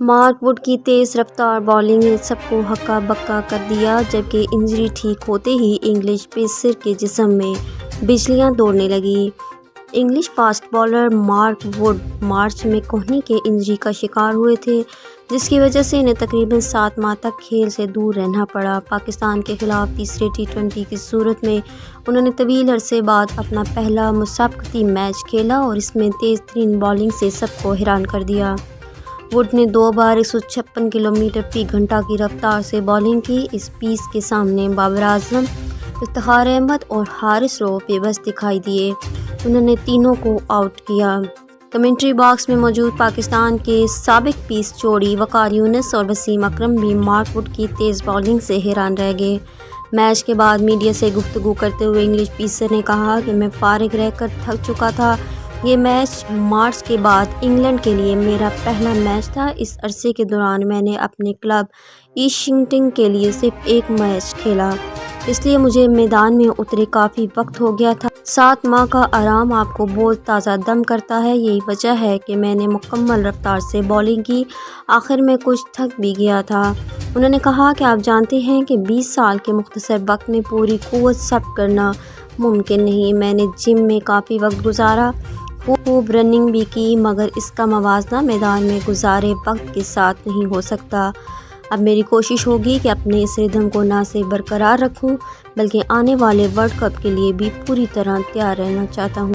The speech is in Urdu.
مارک ووڈ کی تیز رفتار بولنگ نے سب کو ہکا بکا کر دیا، جبکہ انجری ٹھیک ہوتے ہی انگلش پیسر کے جسم میں بجلیاں دوڑنے لگیں۔ English fast bowler mark would March میں کہنی کے انجری کا شکار ہوئے تھے، جس کی وجہ سے انہیں تقریباً 7 ماہ تک کھیل سے دور رہنا پڑا۔ پاکستان کے خلاف تیسرے T20 کی صورت میں انہوں نے طویل عرصے بعد اپنا پہلا مسابقتی میچ کھیلا اور اس میں تیز ترین بولنگ سے سب کو حیران کر دیا۔ ووڈ نے 2 بار 156 کلومیٹر فی گھنٹہ کی رفتار سے بولنگ کی۔ اس پیس کے سامنے بابر اعظم، افتخار احمد اور حارث رؤف بے بس دکھائی دیے۔ انہوں نے تینوں کو آؤٹ کیا۔ کمنٹری باکس میں موجود پاکستان کے سابق پیس جوڑی وقار یونس اور وسیم اکرم بھی مارک ووڈ کی تیز بولنگ سے حیران رہ گئے۔ میچ کے بعد میڈیا سے گفتگو کرتے ہوئے انگلش پیسر نے کہا کہ میں فارغ رہ کر تھک چکا تھا۔ یہ میچ مارچ کے بعد انگلینڈ کے لیے میرا پہلا میچ تھا۔ اس عرصے کے دوران میں نے اپنے کلب ایشنگٹن کے لیے صرف ایک میچ کھیلا، اس لیے مجھے میدان میں اترے کافی وقت ہو گیا تھا۔ 7 ماہ کا آرام آپ کو بہت تازہ دم کرتا ہے، یہی وجہ ہے کہ میں نے مکمل رفتار سے بولنگ کی۔ آخر میں کچھ تھک بھی گیا تھا۔ انہوں نے کہا کہ آپ جانتے ہیں کہ 20 سال کے مختصر وقت میں پوری قوت ضبط کرنا ممکن نہیں۔ میں نے جم میں کافی وقت گزارا، خوب رننگ بھی کی، مگر اس کا موازنہ میدان میں گزارے وقت کے ساتھ نہیں ہو سکتا۔ اب میری کوشش ہوگی کہ اپنے اس ردھم کو نہ صرف برقرار رکھوں بلکہ آنے والے ورلڈ کپ کے لیے بھی پوری طرح تیار رہنا چاہتا ہوں۔